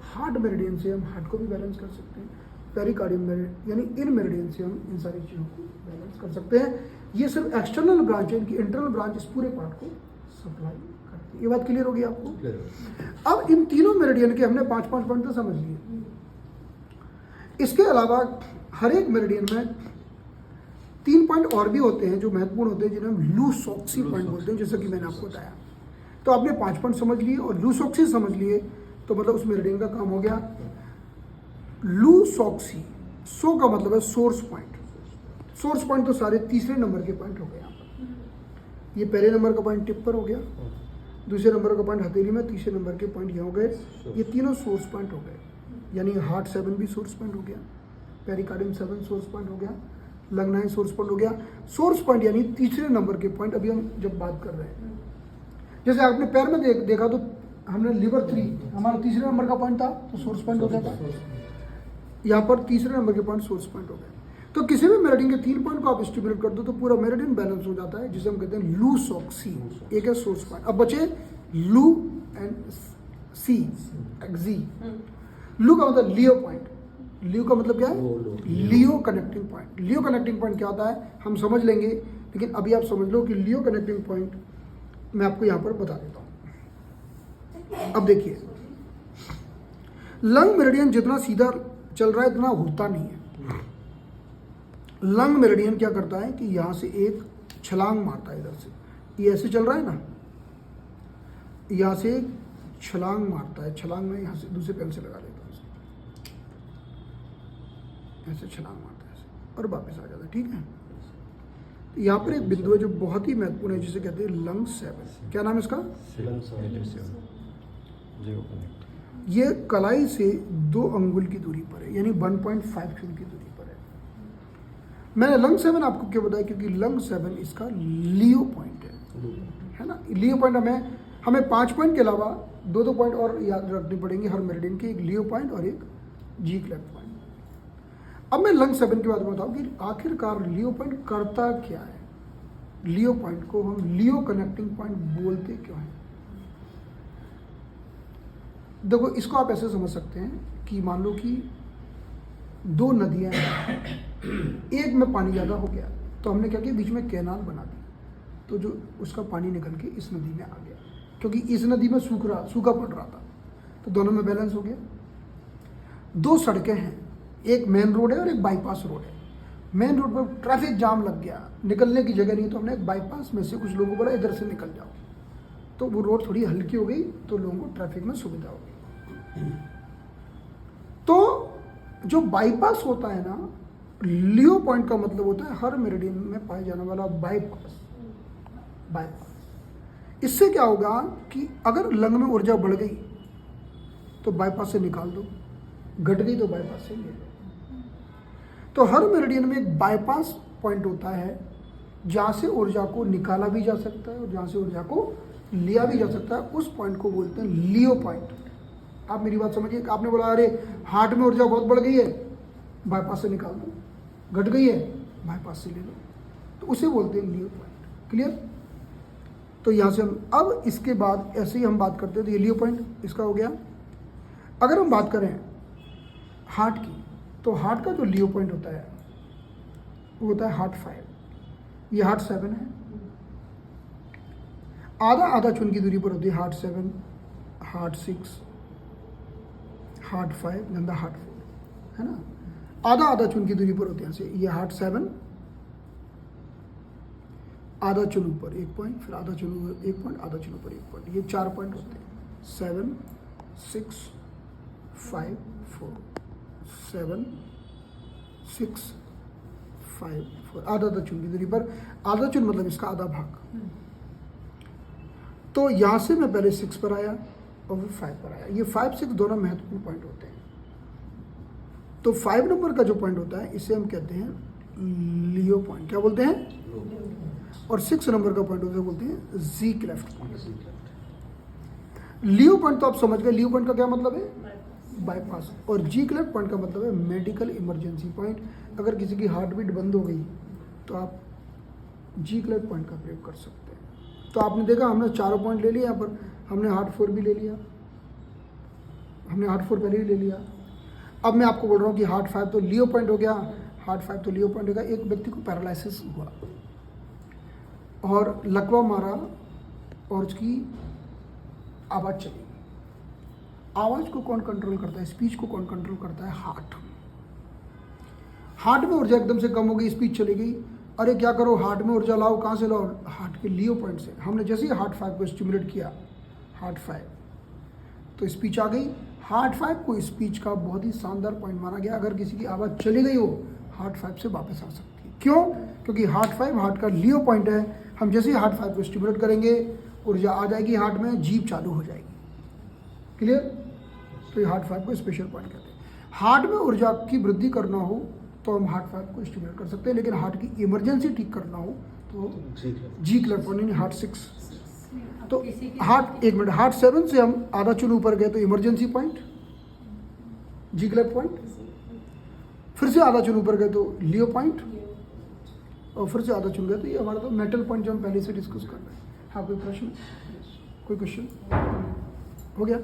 हार्ट मेरिडियन से हम हार्ट को भी बैलेंस कर सकते हैं, पेरिकार्डियम मेरिडियन यानी इन मेरिडियन से हम इन सारी चीज़ों को बैलेंस कर सकते हैं। ये सिर्फ एक्सटर्नल ब्रांच है, इनकी इंटरनल ब्रांच इस पूरे पार्ट को सप्लाई करती है। ये बात क्लियर होगी आपको। अब इन तीनों मेरिडियन के हमने 5-5 पॉइंट तो समझ लिए। इसके अलावा हर एक मेरिडियन में 3 पॉइंट और भी होते हैं जो महत्वपूर्ण होते हैं, जिन्हें हम लूसॉक्सी पॉइंट बोलते हैं, जैसा कि मैंने आपको बताया। तो आपने 5 पॉइंट समझ लिए और लूसॉक्सी समझ लिए, तो मतलब उस मेरिडियन का काम हो गया। लूसॉक्सी, सो का मतलब है सोर्स पॉइंट। सोर्स पॉइंट तो सारे तीसरे नंबर के पॉइंट हो गए यहाँ पर। ये पहले नंबर का पॉइंट टिप पर हो गया, दूसरे नंबर का पॉइंट हथेली में, तीसरे नंबर के पॉइंट यहाँ हो गए। ये तीनों सोर्स पॉइंट हो गए, यानी हार्ट 7 भी सोर्स पॉइंट हो गया, पेरिकार्डियम 7 सोर्स पॉइंट हो गया, लंग 9 सोर्स पॉइंट हो गया। सोर्स पॉइंट यानी तीसरे नंबर के पॉइंट अभी हम जब बात कर रहे हैं, जैसे आपने पैर में देखा तो हमने लिवर 3 हमारा तीसरे नंबर का पॉइंट था, तो सोर्स पॉइंट हो गया था। यहाँ पर तीसरे नंबर के पॉइंट सोर्स पॉइंट हो गए। तो किसी भी मेरिडियन के 3 पॉइंट को आप स्टिमुलेट कर दो तो पूरा मेरिडियन बैलेंस हो जाता है, जिसे हम कहते हैं लूसॉक्सी। एक है सोर्स पॉइंट। अब बचे लू एंड सी, एक्सी। लू का मतलब लियो पॉइंट, लियो का मतलब क्या है, लियो कनेक्टिंग पॉइंट। लियो कनेक्टिंग पॉइंट क्या होता है हम समझ लेंगे, लेकिन अभी आप समझ लो कि लियो कनेक्टिंग पॉइंट मैं आपको यहाँ पर बता देता हूँ। अब देखिए, लंग मेरिडियन जितना सीधा चल रहा है इतना होता नहीं है। लंग मेरिडियन क्या करता है कि यहाँ से एक छलांग मारता है, इधर से ये ऐसे चल रहा है ना, यहाँ से एक छलांग मारता है। छलांग में यहाँ से दूसरे पेन से लगा लेता हूँ, ऐसे छलांग मारता है ऐसे और वापस आ जाता है, ठीक है। तो यहाँ पर एक बिंदु है जो बहुत ही महत्वपूर्ण है, जिसे कहते हैं लंग 7। क्या नाम है इसका? ये कलाई से 2 अंगुल की दूरी पर है, यानी 1.5 फीट की दूरी पर है। मैंने लंग 7 आपको क्यों बताया, क्योंकि लंग 7 इसका लियो पॉइंट है ना। लियो पॉइंट हमें 5 पॉइंट के अलावा 2 पॉइंट और याद रखने पड़ेंगे हर मेरिडियन के, एक लियो पॉइंट और एक जी क्लेफ्ट पॉइंट। अब मैं लंग 7 के बाद बताऊँ कि आखिरकार लियो पॉइंट करता क्या है। लियो पॉइंट को हम लियो कनेक्टिंग पॉइंट बोलते क्यों हैं। देखो, इसको आप ऐसे समझ सकते हैं कि मान लो कि 2 नदियाँ हैं, एक में पानी ज़्यादा हो गया तो हमने क्या किया, बीच में कैनाल बना दी, तो जो उसका पानी निकल के इस नदी में आ गया, क्योंकि इस नदी में सूखा पड़ रहा था, तो दोनों में बैलेंस हो गया। 2 सड़कें हैं, एक मेन रोड है और एक बाईपास रोड है। मेन रोड पर ट्रैफिक जाम लग गया, निकलने की जगह नहीं, तो हमने एक बाईपास में से कुछ लोगों को बोला इधर से निकल जाओ, तो वो रोड थोड़ी हल्की हो गई, तो लोगों को ट्रैफिक में सुविधा हो गई। तो जो बाईपास होता है ना, लियो पॉइंट का मतलब होता है हर मेरिडियन में पाए जाने वाला बाईपास। इससे क्या होगा कि अगर लंग में ऊर्जा बढ़ गई तो बाईपास से निकाल दो, घट गई तो बाईपास से ले लो। तो हर मेरिडियन में एक बाईपास पॉइंट होता है, जहाँ से ऊर्जा को निकाला भी जा सकता है और जहाँ से ऊर्जा को लिया भी जा सकता है। उस पॉइंट को बोलते हैं लियो पॉइंट। आप मेरी बात समझिए, आपने बोला अरे हार्ट में ऊर्जा बहुत बढ़ गई है, बाईपास से निकाल दो, घट गई है बाईपास से ले लो, तो उसे बोलते हैं लियो पॉइंट। क्लियर? तो यहाँ से हम अब इसके बाद ऐसे ही हम बात करते हैं, तो ये लियो पॉइंट इसका हो गया। अगर हम बात करें हार्ट की, तो हार्ट का जो लियो पॉइंट होता है वो होता है हार्ट 5। ये हार्ट 7 है, आधा चुन की दूरी पर होती है हार्ट 7, हार्ट 6, हार्ट 5, गंदा हार्ट 4, है ना। आधा चुन की दूरी पर होते हैं ऐसे। ये हार्ट 7, आधा चुन ऊपर 1 पॉइंट, फिर आधा चुन ऊपर 1 पॉइंट, आधा चुन ऊपर 1 पॉइंट। ये 4 पॉइंट होते हैं, 7, 6, 5, 4, 7, 6, 5, 4। आधा चुन की दूरी पर, आधा चुन मतलब इसका आधा भाग। तो यहाँ से मैं पहले 6 पर आया और फिर 5 पर आया। ये 5, 6 दोनों महत्वपूर्ण पॉइंट होते हैं। तो 5 नंबर का जो पॉइंट होता है इसे हम कहते हैं लियो पॉइंट, क्या बोलते हैं, और 6 नंबर का पॉइंट होता है बोलते हैं जी क्लेफ्ट पॉइंट। लियो पॉइंट तो आप समझ गए, लियो पॉइंट का क्या मतलब है, बाईपास, और जी क्लेफ्ट पॉइंट का मतलब है मेडिकल इमरजेंसी पॉइंट। अगर किसी की हार्ट बीट बंद हो गई तो आप जी क्लेफ्ट पॉइंट का प्रयोग कर सकते हैं। तो आपने देखा हमने चारों पॉइंट ले लिया, यहाँ पर हमने हार्ट 4 भी ले लिया, हमने हार्ट 4 पहले ही ले लिया। अब मैं आपको बोल रहा हूँ कि हार्ट 5 तो लियो पॉइंट हो गया, हार्ट 5 तो लियो पॉइंट हो गया। एक व्यक्ति को पैरालिसिस हुआ और लकवा मारा और उसकी आवाज़ चली। आवाज़ को कौन कंट्रोल करता है, स्पीच को कौन कंट्रोल करता है, हार्ट। हार्ट में ऊर्जा एकदम से कम हो गई, स्पीच चली गई, अरे क्या करो, हार्ट में ऊर्जा लाओ, कहाँ से लाओ, हार्ट के लियो पॉइंट से। हमने जैसे ही हार्ट 5 को स्टिमुलेट किया, हार्ट 5, तो स्पीच आ गई। हार्ट 5 को स्पीच का बहुत ही शानदार पॉइंट माना गया। अगर किसी की आवाज़ चली गई हो, हार्ट 5 से वापस आ सकती है। क्यों? क्योंकि हार्ट 5 हार्ट का लियो पॉइंट है। हम जैसे ही हार्ट 5 को स्टिमुलेट करेंगे, ऊर्जा आ जाएगी हार्ट में, जीप चालू हो जाएगी। क्लियर? तो ये हार्ट 5 को स्पेशल पॉइंट कहते हैं। हार्ट में ऊर्जा की वृद्धि करना हो तो हम हार्ट 5 को स्टिमुलेट कर सकते हैं, लेकिन हार्ट की इमरजेंसी ठीक करना हो तो जी क्लेफ्ट पॉइंट, हार्ट 6। तो हार्ट, एक मिनट, हार्ट 7 से हम आधा चुन ऊपर गए तो इमरजेंसी पॉइंट, जी क्लेफ्ट पॉइंट। फिर से आधा चुन ऊपर गए तो लियो पॉइंट, और फिर से आधा चुन गए तो ये हमारा तो मेटल पॉइंट जो हम पहले से डिस्कस कर रहे हैं। हाँ, कोई प्रश्न, कोई क्वेश्चन हो गया?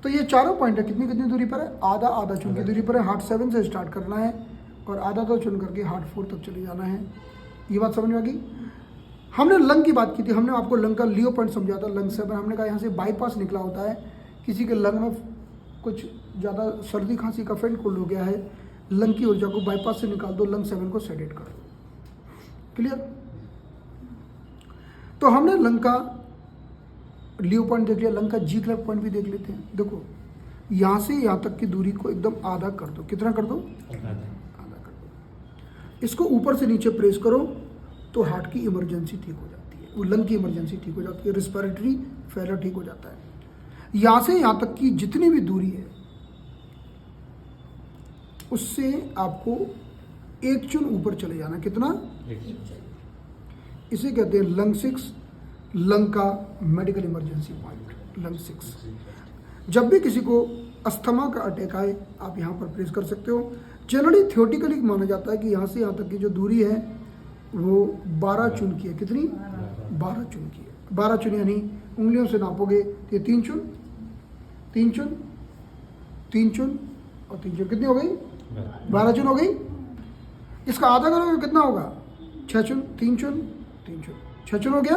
तो ये चारों पॉइंट है, कितनी कितनी दूरी पर है, आधा आधा चुन की दूरी पर है। हार्ट 7 से स्टार्ट करना है और आधा तो चुन करके हार्ट 4 तक चले जाना है। ये बात समझ में आ गई? हमने लंग की बात की थी, हमने आपको लंग का लियो पॉइंट समझा था। लंग 7 हमने कहा यहाँ से बाईपास निकला होता है, किसी के लंग में कुछ ज़्यादा सर्दी खांसी का फेंट कोल्ड हो गया है, लंग की ऊर्जा को बाईपास से निकाल दो, लंग 7 को सेडेट कर दो। क्लियर? तो हमने लंग का लियो पॉइंट देख लिया, लंग का जी क्लेफ्ट पॉइंट भी देख लेते हैं। देखो, यहाँ से यहाँ तक की दूरी को एकदम आधा कर दो। कितना कर दो? आधा कर दो। इसको ऊपर से नीचे प्रेस करो तो हार्ट की इमरजेंसी ठीक हो जाती है, वो लंग की इमरजेंसी ठीक हो जाती है, रिस्पिरेटरी फेलियर ठीक हो जाता है। यहाँ से यहाँ तक की जितनी भी दूरी है उससे आपको एक चुन ऊपर चले जाना। कितना? इसे कहते हैं लंग 6, लंग का मेडिकल इमरजेंसी पॉइंट, लंग 6। जब भी किसी को अस्थमा का अटैक आए, आप यहाँ पर प्रेस कर सकते हो। जनरली थियोटिकली माना जाता है कि यहाँ से यहाँ तक की जो दूरी है वो 12 चुन की है। कितनी? 12 चुन की है। 12 चुन यानी उंगलियों से नापोगे तो ये 3 चुन, 3 चुन, 3 चुन और 3 चुन, कितनी हो गई? 12 चुन हो गई। इसका आधा करोगे कितना होगा? 6 चुन, 3 चुन, 3 चुन, 6 चुन हो गया।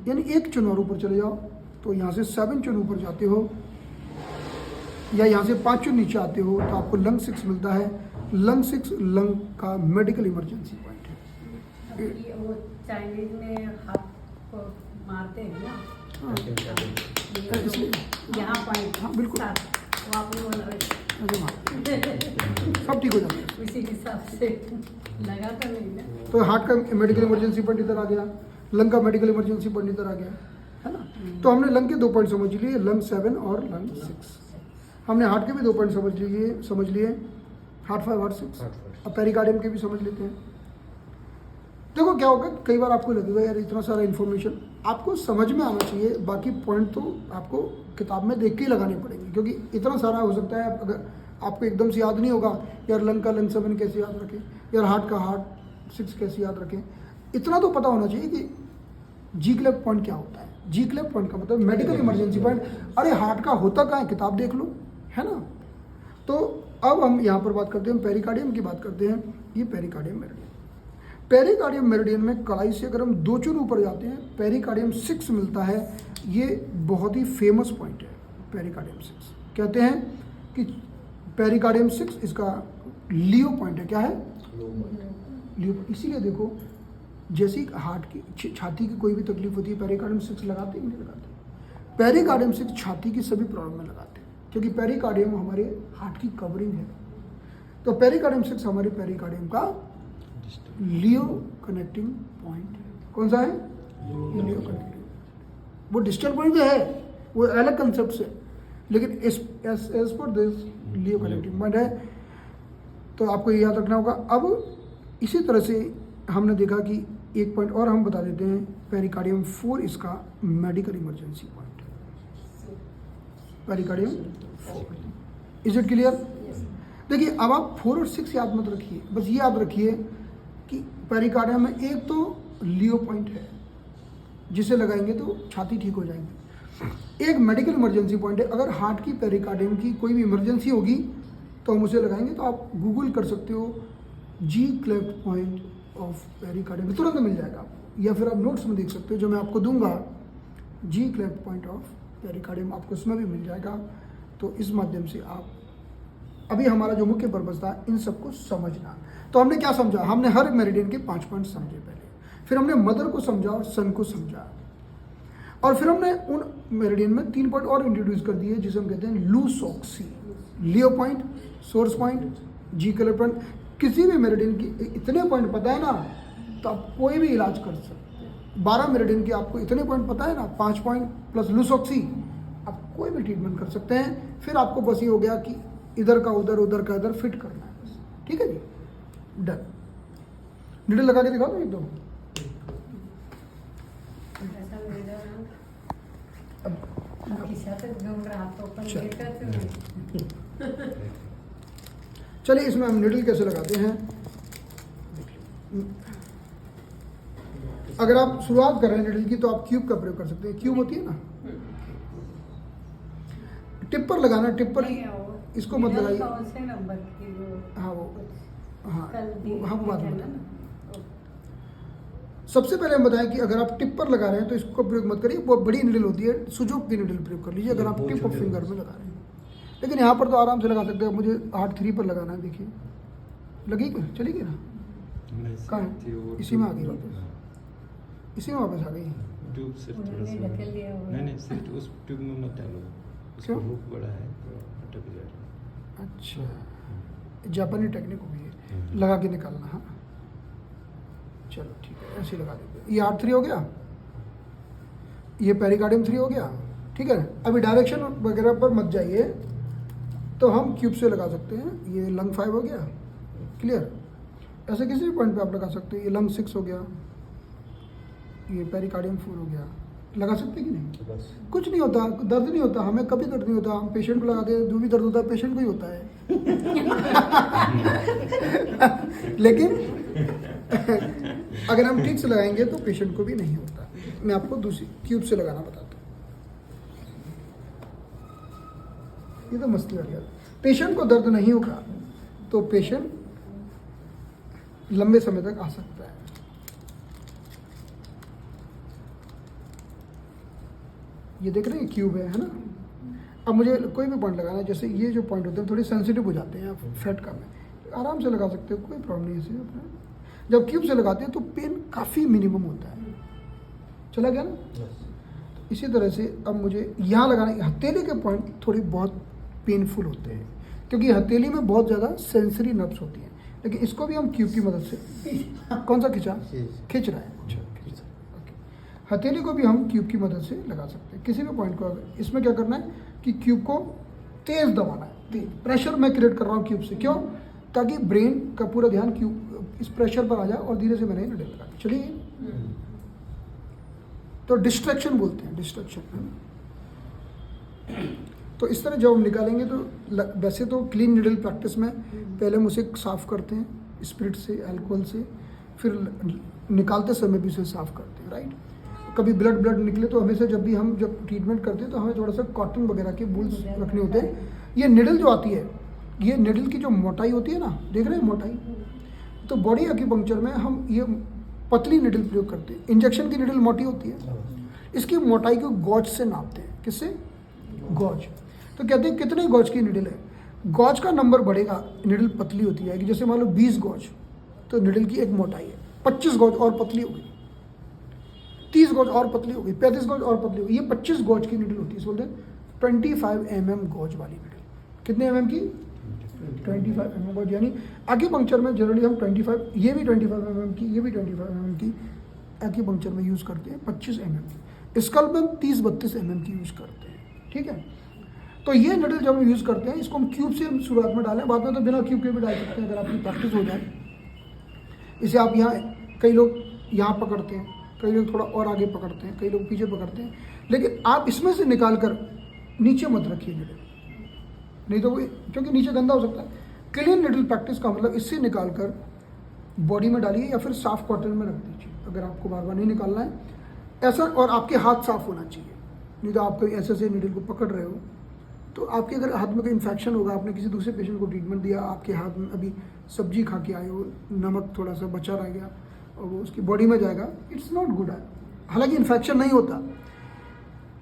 यानी एक चुन और ऊपर चले जाओ तो यहाँ से 7 चुन ऊपर जाते हो, या यहाँ से 5 चुन नीचे आते हो तो आपको लंग 6 मिलता है। लंग 6 लंग का मेडिकल इमरजेंसी पॉइंट है। ये वो चाइनीज में हाथ को मारते हैं ना, इसलिए यहाँ पॉइंट, हाँ, बिल्कुल। वो आपने बोला ऐसे मारते सब ठीक हो जाता है। उसी हिसाब से लगा तो नहीं ना। तो हार्ट का मेडिकल इमरजेंसी पॉइंट इधर आ गया, लंग का मेडिकल इमरजेंसी पॉइंट इधर आ गया, है ना। तो हमने लंग के 2 पॉइंट समझ लिए, लंग 7 और लंग 6। हमने हार्ट के भी 2 पॉइंट समझ लिए, हार्ट 5, हार्ट 6, और पेरिकार्डियम के भी समझ लेते हैं। देखो क्या होगा, कई बार आपको लगेगा यार इतना सारा इन्फॉर्मेशन आपको समझ में आना चाहिए, बाकी पॉइंट तो आपको किताब में देख के ही लगाने पड़ेंगे, क्योंकि इतना सारा हो सकता है अगर आपको एकदम से याद नहीं होगा। यार लंग का लंग 7 कैसे याद रखें, यार हार्ट का हार्ट 6 कैसे याद रखें। इतना तो पता होना चाहिए कि जी क्लेफ्ट पॉइंट क्या होता है। जी क्लेफ्ट पॉइंट का मतलब मेडिकल इमरजेंसी पॉइंट। अरे हार्ट का होता क्या है, किताब देख लो, है ना। तो अब हम यहाँ पर बात करते हैं, पेरिकार्डियम की बात करते हैं। ये पेरिकार्डियम मेरिडियन, पेरिकार्डियम मेरिडियन में कलाई से अगर हम 2 चुन ऊपर जाते हैं पेरिकार्डियम 6 मिलता है। ये बहुत ही फेमस पॉइंट है पेरिकार्डियम 6। कहते हैं कि पेरिकार्डियम 6 इसका लियो पॉइंट है। क्या है? लियो। इसीलिए देखो, जैसे ही हार्ट की छाती की कोई भी तकलीफ होती है पेरिकार्डियम 6 लगाते हैं, नहीं लगाते? पेरिकार्डियम 6 छाती की सभी प्रॉब्लम में लगाते हैं, क्योंकि पेरिकार्डियम हमारे हार्ट की कवरिंग है। तो पेरिकार्डियम 6 हमारे पेरिकार्डियम का लियो कनेक्टिंग पॉइंट है। कौन सा है? लियो कनेक्टिंग। वो डिस्टल पॉइंट है, वो अलग कंसेप्ट है, लेकिन as per this Leo connecting point है। तो आपको ये याद रखना होगा। अब इसी तरह से हमने देखा कि एक पॉइंट और हम बता देते हैं, पेरिकार्डियम 4 इसका मेडिकल इमरजेंसी पॉइंट है, पेरिकार्डियम 4। Is it clear? देखिए अब आप 4 और 6 याद मत रखिए, बस ये याद रखिए कि पेरिकार्डियम में एक तो लियो पॉइंट है जिसे लगाएंगे तो छाती ठीक हो जाएंगी, एक मेडिकल इमरजेंसी पॉइंट है। अगर हार्ट की पेरिकार्डियम की कोई भी इमरजेंसी होगी तो हम उसे लगाएंगे। तो आप गूगल कर सकते हो जी क्लेफ्ट पॉइंट ऑफ पेरिकार्डियम, तुरंत मिल जाएगा आपको, या फिर आप नोट्स में देख सकते हो जो मैं आपको दूंगा, जी क्लेफ्ट पॉइंट ऑफ पेरिकार्डियम आपको उसमें भी मिल जाएगा। तो इस माध्यम से आप, अभी हमारा जो मुख्य पर्पस था इन सबको समझना। तो हमने क्या समझा, हमने हर मेरिडियन के 5 पॉइंट समझे पहले, फिर हमने मदर को समझा और सन को समझा, और फिर हमने उन मेरिडियन में 3 पॉइंट और इंट्रोड्यूस कर दिए जिसे हम कहते हैं लूसॉक्सी, लियो पॉइंट, सोर्स पॉइंट, जी कलर पॉइंट। किसी भी मेरिडियन की इतने पॉइंट पता है ना तो आप कोई भी इलाज कर सकते हैं। 12 मेरिडियन के आपको इतने पॉइंट पता है ना, 5 पॉइंट प्लस लूसॉक्सी, आप कोई भी ट्रीटमेंट कर सकते हैं। फिर आपको बस ये हो गया कि इधर का उधर, उधर का इधर फिट करना है बस। ठीक है जी, डन। नीडल लगा के दिखा दो एकदम। ऐसा मेरा अब खिसा तक घूम रहा तो अपन चल। देखा तो चलिए इसमें हम नीडल कैसे लगाते हैं। अगर आप शुरुआत कर रहे हैं नीडल की तो आप क्यूब का प्रयोग कर सकते हैं। क्यूब होती है ना, टिप पर लगाना, टिप पर इसको मत लगाइए। कौन से नंबर की वो? हाँ वो, हाँ कल हम बात है बताएं। ना? सबसे पहले हम बताएं कि अगर आप टिप पर लगा रहे हैं तो इसको प्रयोग मत करिए, बहुत बड़ी नीडल होती है, सुजोक की नीडल प्रयोग कर लीजिए अगर आप टिप ऑफ फिंगर में लगा रहे हैं। लेकिन यहाँ पर तो आराम से लगा सकते हैं। मुझे 8-3 पर लगाना है, देखिए लगी क्या, चली गई ना, कहाँ है, इसी में आ गई वापस, इसी में वापस आ गई। ट्यूब सिर्फ थोड़ा उन्होंने सा, ढकेल दिया होगा। नहीं सिर्फ उस ट्यूब में मत डालो, उसका क्यों? हुक बड़ा है तो अटक जाएगा। अच्छा, जापानी टेक्निक होगी ये, लगा के निकालना। हाँ चलो ठीक है, ऐसे ही लगा देते। ये 8-3 हो गया, ये पेरिकार्डियम 3 हो गया। ठीक है, अभी डायरेक्शन वगैरह पर मत जाइए, तो हम क्यूब से लगा सकते हैं। ये लंग 5 हो गया, क्लियर। ऐसे किसी भी पॉइंट पे आप लगा सकते हैं। ये लंग 6 हो गया, ये पेरिकार्डियम 4 हो गया। लगा सकते हैं कि नहीं? बस कुछ नहीं होता, दर्द नहीं होता, हमें कभी दर्द नहीं होता। हम पेशेंट को लगाते हैं, जो भी दर्द होता है पेशेंट को ही होता है। लेकिन अगर हम ठीक से लगाएंगे तो पेशेंट को भी नहीं होता। मैं आपको दूसरी क्यूब से लगाना बताता हूँ। ये तो मस्ती वाली बात। पेशेंट को दर्द नहीं होगा तो पेशेंट लंबे समय तक आ सकता है। ये देख रहे हैं क्यूब है ना। अब मुझे कोई भी पॉइंट लगाना है, जैसे ये जो पॉइंट होते हैं थोड़े सेंसिटिव हो जाते हैं, आप फैट का में आराम से लगा सकते हो, कोई प्रॉब्लम नहीं है इसे अपना। जब क्यूब से लगाते हैं तो पेन काफ़ी मिनिमम होता है। चला गया ना। इसी तरह से अब मुझे यहाँ लगाना, हथेली के पॉइंट थोड़ी बहुत पेनफुल होते हैं क्योंकि हथेली में बहुत ज़्यादा सेंसरी नर्व्स होती हैं। लेकिन इसको भी हम क्यूब की मदद से, कौन सा खिंचा, खींच रहा है, अच्छा खींच रहा है, ओके। हथेली को भी हम क्यूब की मदद से लगा सकते हैं किसी भी पॉइंट को। इसमें क्या करना है कि क्यूब को तेज़ दबाना है, तेज प्रेशर मैं क्रिएट कर रहा हूँ क्यूब से, क्यों, ताकि ब्रेन का पूरा ध्यान क्यूब इस प्रेशर पर आ जाए और धीरे से मैंने निडल लगा दी। चलिए, तो डिस्ट्रैक्शन बोलते हैं, डिस्ट्रैक्शन। तो इस तरह जब हम निकालेंगे तो वैसे तो क्लीन निडल प्रैक्टिस में पहले हम उसे साफ़ करते हैं स्पिरिट से, अल्कोहल से, फिर निकालते समय भी उसे साफ़ करते हैं, राइट। कभी ब्लड निकले तो हमेशा जब भी हम जब ट्रीटमेंट करते हैं तो हमें थोड़ा सा कॉटन वगैरह के बूल्स रखने होते हैं। ये निडल जो आती है, ये निडल की जो मोटाई होती है ना, देख रहे हैं मोटाई, तो बॉडी एक्यूपंक्चर में हम ये पतली निडल प्रयोग करते हैं। इंजेक्शन की निडल मोटी होती है, इसकी मोटाई को गॉज से नापते हैं। किससे? गॉज। तो कहते हैं कितने गॉज की निडल है, गॉज का नंबर बढ़ेगा, निडल पतली होती जाएगी। जैसे मान लो 20 गॉज, तो निडल की एक मोटाई है। 25 गॉज और पतली हो गई, 30 गॉज और पतली हो गई, 35 गॉज और पतली हो गई। ये 25 गॉज की निडल होती है, बोलते हैं 25 mm गॉज वाली निडल। कितने mm की? 25 mm गॉज। यानी एक्यूपंक्चर में जनरली हम 25, ये भी 25 mm की, ये भी 25 mm की एक्यूपंक्चर में यूज़ करते हैं। 25 mm की। स्कल्प में हम 30-32 mm की यूज़ करते हैं, ठीक है। तो ये निडल जब हम यूज़ करते हैं, इसको हम क्यूब से हम शुरुआत में डालें, बाद में तो बिना क्यूब के भी डाल सकते हैं अगर आपकी प्रैक्टिस हो जाए। इसे आप यहाँ, कई लोग यहाँ पकड़ते हैं, कई लोग थोड़ा और आगे पकड़ते हैं, कई लोग पीछे पकड़ते हैं, लेकिन आप इसमें से निकाल कर नीचे मत रखिए निडल, नहीं तो वो, क्योंकि नीचे गंदा हो सकता है। क्लीन निडल प्रैक्टिस का मतलब इससे निकाल कर बॉडी में डालिए या फिर साफ कॉटन में रख दीजिए अगर आपको बार बार नहीं निकालना है ऐसा। और आपके हाथ साफ होना चाहिए, नहीं तो आप कोई ऐसे से निडल को पकड़ रहे हो तो आपके अगर हाथ में कोई इन्फेक्शन होगा, आपने किसी दूसरे पेशेंट को ट्रीटमेंट दिया, आपके हाथ में अभी सब्जी खा के आए हो, नमक थोड़ा सा बचा रह गया और वो उसकी बॉडी में जाएगा, इट्स नॉट गुड है। हालांकि इन्फेक्शन नहीं होता,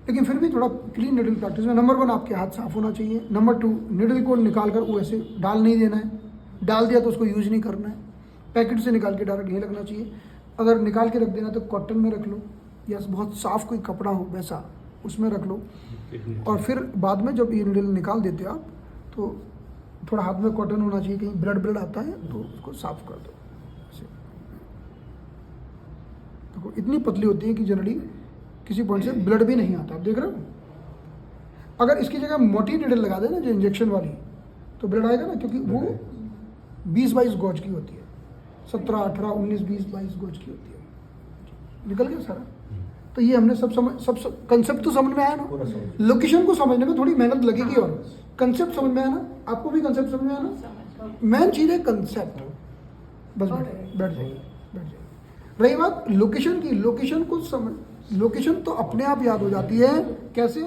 लेकिन फिर भी थोड़ा क्लीन निडल प्रैक्टिस में नंबर 1 आपके हाथ साफ होना चाहिए। नंबर 2, निडल को निकाल कर वो ऐसे डाल नहीं देना है, डाल दिया तो उसको यूज़ नहीं करना है, पैकेट से निकाल के डायरेक्ट नहीं रखना चाहिए। अगर निकाल के रख देना तो कॉटन में रख लो या बहुत साफ कोई कपड़ा हो वैसा उसमें रख लो। और फिर बाद में जब ये निडल निकाल देते हो आप तो थोड़ा हाथ में कॉटन होना चाहिए, कहीं ब्लड आता है तो उसको साफ कर दो। ऐसे देखो इतनी पतली होती है कि जनरली किसी पॉइंट से ब्लड भी नहीं आता, आप देख रहे हो। अगर इसकी जगह मोटी निडल लगा देना जो इंजेक्शन वाली तो ब्लड आएगा ना, क्योंकि वो 20-22 गॉज की होती है, 17, 18, 19, 20, 22 गॉज की होती है। निकल गया सारा। तो ये हमने सब कंसेप्ट तो समझ में आया पूरा ना। समझ। लोकेशन को समझने में थोड़ी मेहनत लगेगी और कंसेप्ट समझ में आया ना, आपको भी कंसेप्ट समझ में आया ना। मेन चीज़ है कंसेप्ट, बस बैठ जाइए। रही बात लोकेशन की, लोकेशन को समझ, लोकेशन तो अपने आप याद हो जाती है। कैसे?